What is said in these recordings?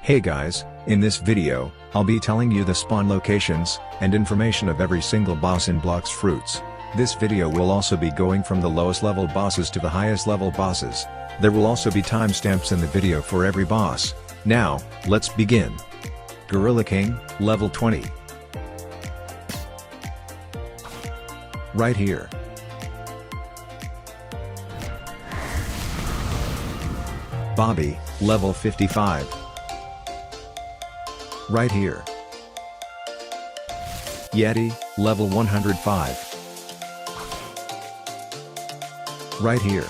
Hey guys, in this video, I'll be telling you the spawn locations, and information of every single boss in Blox Fruits. This video will also be going from the lowest level bosses to the highest level bosses. There will also be timestamps in the video for every boss. Now, let's begin. Gorilla King, level 20. Right here. Bobby, level 55. Right here. Yeti, level 105. Right here.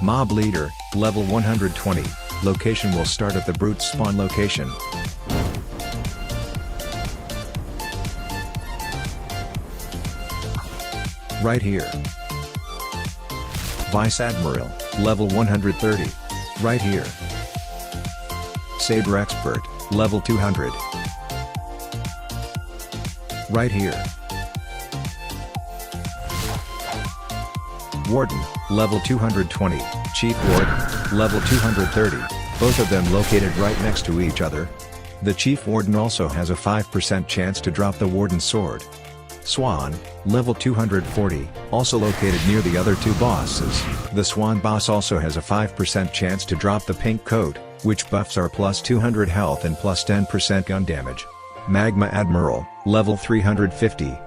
Mob Leader, level 120, location will start at the Brute spawn location. Right here. Vice Admiral, level 130, right here. Saber Expert, level 200. Right here. Warden, level 220, Chief Warden, level 230, both of them located right next to each other. The Chief Warden also has a 5% chance to drop the Warden's sword. Swan, level 240, also located near the other two bosses. The Swan boss also has a 5% chance to drop the pink coat, which buffs are plus 200 health and plus 10% gun damage. Magma Admiral, level 350.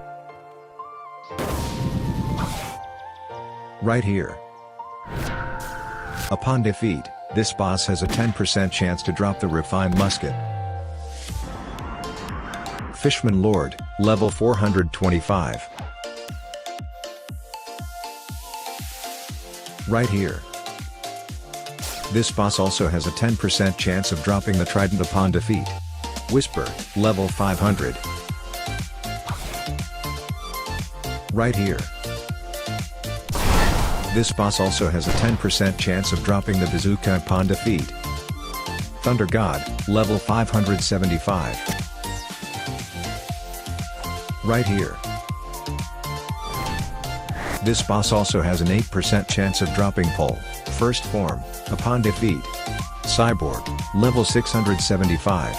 Right here. Upon defeat, this boss has a 10% chance to drop the Refined Musket. Fishman Lord, level 425. Right here. This boss also has a 10% chance of dropping the Trident upon defeat. Whisper, level 500. Right here. This boss also has a 10% chance of dropping the Bazooka upon defeat. Thunder God, level 575. Right here. This boss also has an 8% chance of dropping Pole, First Form, upon defeat. Cyborg, level 675.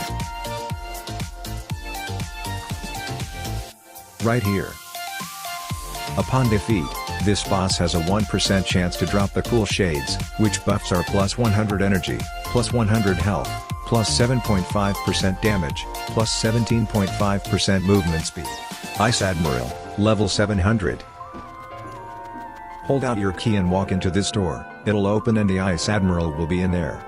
Right here. Upon defeat, this boss has a 1% chance to drop the Cool Shades, which buffs are plus 100 energy, plus 100 health, plus 7.5% damage, plus 17.5% movement speed. Ice Admiral, level 700. Hold out your key and walk into this door, it'll open and the Ice Admiral will be in there.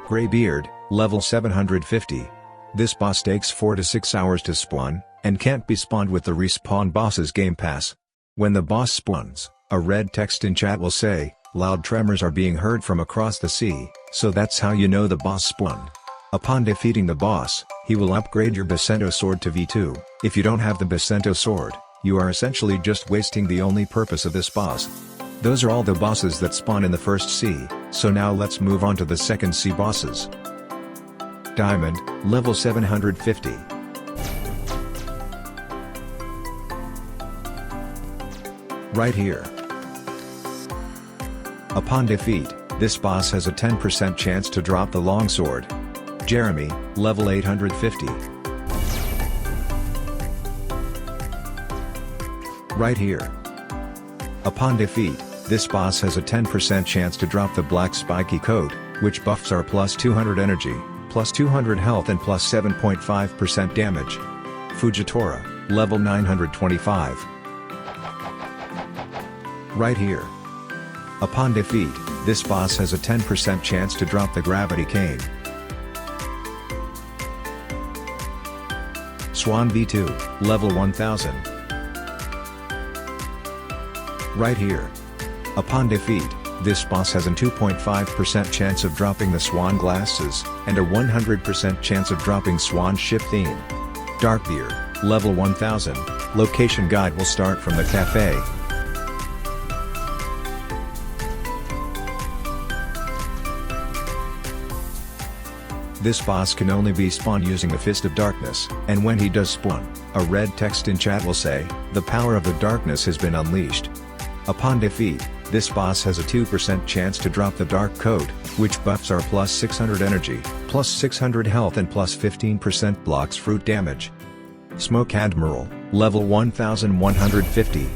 Greybeard, level 750. This boss takes 4 to 6 hours to spawn, and can't be spawned with the Respawn Bosses Game Pass. When the boss spawns, a red text in chat will say, "Loud tremors are being heard from across the sea," so that's how you know the boss spawned. Upon defeating the boss, he will upgrade your Bacento sword to V2. If you don't have the Bacento sword, you are essentially just wasting the only purpose of this boss. Those are all the bosses that spawn in the first sea, so now let's move on to the second sea bosses. Diamond, level 750. Right here. Upon defeat, this boss has a 10% chance to drop the longsword. Jeremy, level 850. Right here. Upon defeat, this boss has a 10% chance to drop the black spiky coat, which buffs are plus 200 energy, plus 200 health and plus 7.5% damage. Fujitora, level 925. Right here. Upon defeat, this boss has a 10% chance to drop the Gravity Cane. Swan V2, level 1000. Right here. Upon defeat, this boss has a 2.5% chance of dropping the Swan Glasses, and a 100% chance of dropping Swan Ship Theme. Darkbeard, level 1000, location guide will start from the cafe. This boss can only be spawned using a Fist of Darkness, and when he does spawn, a red text in chat will say, "The power of the darkness has been unleashed." Upon defeat, this boss has a 2% chance to drop the dark coat, which buffs are plus 600 energy, plus 600 health and plus 15% blocks fruit damage. Smoke Admiral, level 1150.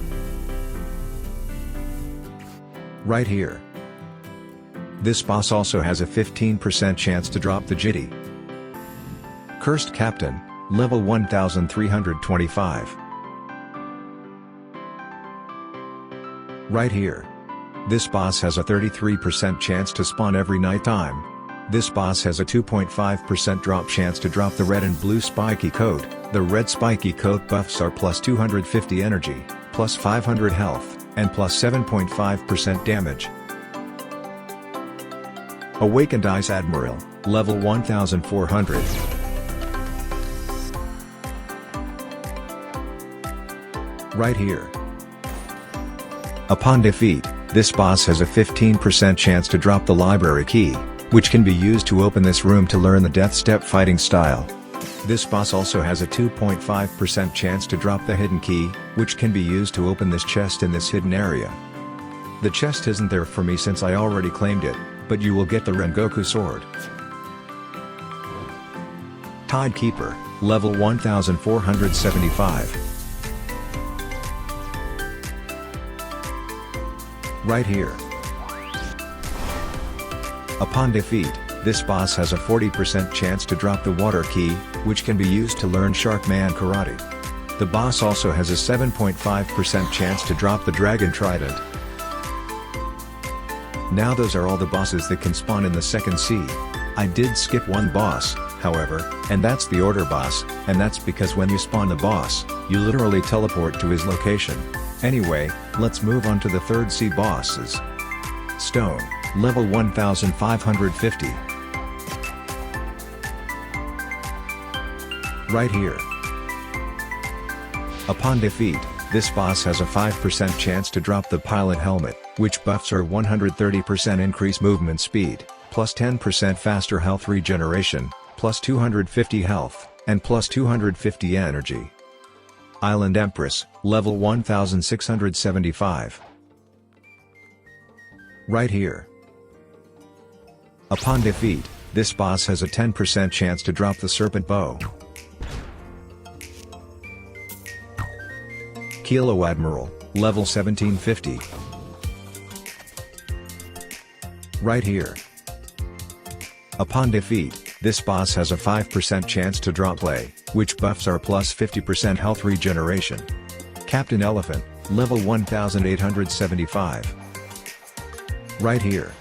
Right here. This boss also has a 15% chance to drop the Jitty. Cursed Captain, level 1325. Right here. This boss has a 33% chance to spawn every nighttime. This boss has a 2.5% drop chance to drop the red and blue spiky coat. The red spiky coat buffs are plus 250 energy, plus 500 health, and plus 7.5% damage. Awakened Ice Admiral, level 1400. Right here. Upon defeat, this boss has a 15% chance to drop the library key, which can be used to open this room to learn the death step fighting style. This boss also has a 2.5% chance to drop the hidden key, which can be used to open this chest in this hidden area. The chest isn't there for me since I already claimed it, but you will get the Rengoku sword. Tidekeeper, level 1475. Right here. Upon defeat, this boss has a 40% chance to drop the water key, which can be used to learn Sharkman Karate. The boss also has a 7.5% chance to drop the Dragon Trident. Now those are all the bosses that can spawn in the second sea. I did skip one boss, however, and that's the Order boss, and that's because when you spawn the boss, you literally teleport to his location. Anyway, let's move on to the third sea bosses. Stone, level 1550. Right here. Upon defeat, this boss has a 5% chance to drop the pilot helmet, which buffs are 130% increase movement speed, plus 10% faster health regeneration, plus 250 health, and plus 250 energy. Island Empress, level 1675. Right here. Upon defeat, this boss has a 10% chance to drop the Serpent Bow. Kilo Admiral, level 1750. Right here. Upon defeat, this boss has a 5% chance to drop play, which buffs are plus 50% health regeneration. Captain Elephant, level 1875. Right here.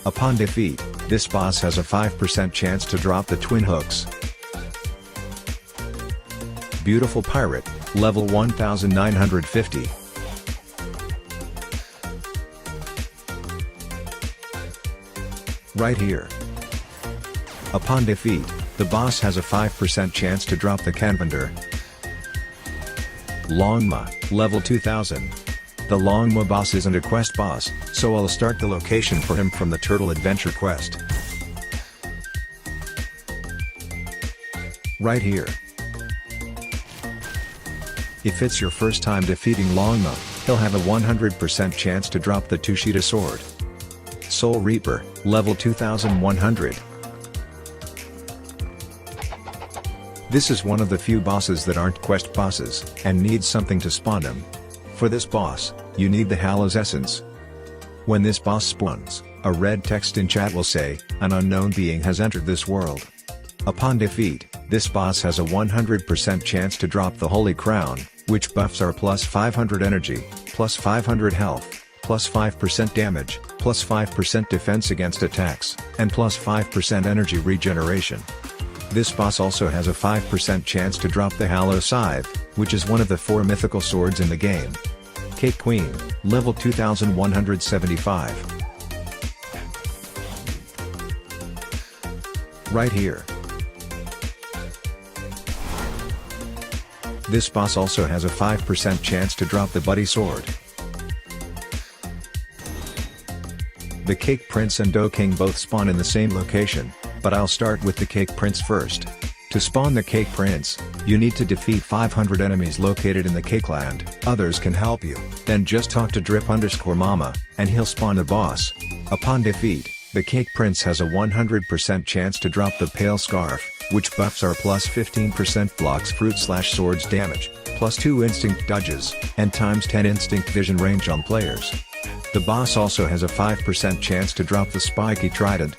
Upon defeat, this boss has a 5% chance to drop the twin hooks. Beautiful Pirate, level 1950. Right here. Upon defeat, the boss has a 5% chance to drop the Canvander. Longma, level 2000. The Longma boss isn't a quest boss, so I'll start the location for him from the Turtle Adventure quest. Right here. If it's your first time defeating Longma, he'll have a 100% chance to drop the Tushita sword. Soul Reaper, level 2100. This is one of the few bosses that aren't quest bosses, and needs something to spawn him. For this boss, you need the Hallows Essence. When this boss spawns, a red text in chat will say, "An unknown being has entered this world." Upon defeat, this boss has a 100% chance to drop the Holy Crown, which buffs are plus 500 energy, plus 500 health, plus 5% damage, plus 5% defense against attacks, and plus 5% energy regeneration. This boss also has a 5% chance to drop the Hallow Scythe, which is one of the 4 mythical swords in the game. Cake Queen, level 2175. Right here. This boss also has a 5% chance to drop the Buddy Sword. The Cake Prince and Dough King both spawn in the same location, but I'll start with the Cake Prince first. To spawn the Cake Prince, You need to defeat 500 enemies located in the cake land. Others can help you. Then just talk to drip_mama, and he'll spawn the boss. Upon defeat, the cake prince has a 100% chance to drop the pale scarf, which buffs are plus 15% Blox fruit/swords damage, plus 2 instinct dodges, and times 10 instinct vision range on players. The boss also has a 5% chance to drop the spiky trident.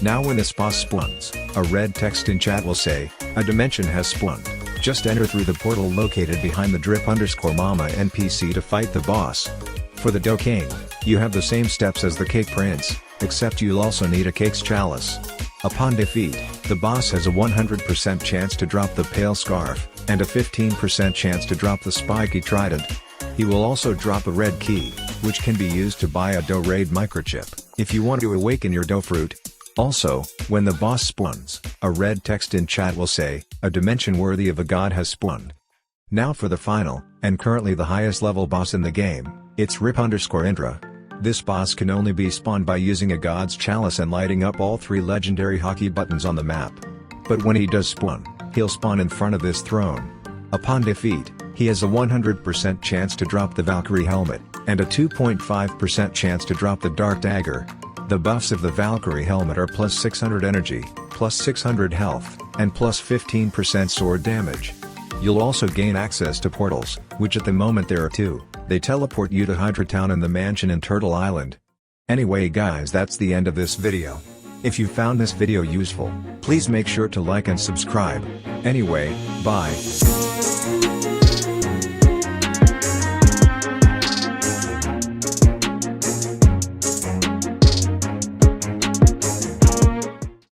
Now when this boss spawns, a red text in chat will say, "A dimension has spawned." Just enter through the portal located behind the drip_mama NPC to fight the boss. For the Dough King, you have the same steps as the Cake Prince, except you'll also need a Cake's Chalice. Upon defeat, the boss has a 100% chance to drop the pale scarf, and a 15% chance to drop the spiky trident. He will also drop a red key, which can be used to buy a Dough Raid microchip, if you want to awaken your Dough fruit. Also, when the boss spawns, a red text in chat will say, "A dimension worthy of a god has spawned." Now for the final, and currently the highest level boss in the game, it's Rip_Indra. This boss can only be spawned by using a god's chalice and lighting up all 3 legendary hockey buttons on the map. But when he does spawn, he'll spawn in front of this throne. Upon defeat, he has a 100% chance to drop the Valkyrie helmet, and a 2.5% chance to drop the Dark Dagger. The buffs of the Valkyrie helmet are plus 600 energy, plus 600 health, and plus 15% sword damage. You'll also gain access to portals, which at the moment there are 2, they teleport you to Hydra Town and the mansion in Turtle Island. Anyway guys, that's the end of this video. If you found this video useful, please make sure to like and subscribe. Anyway, bye.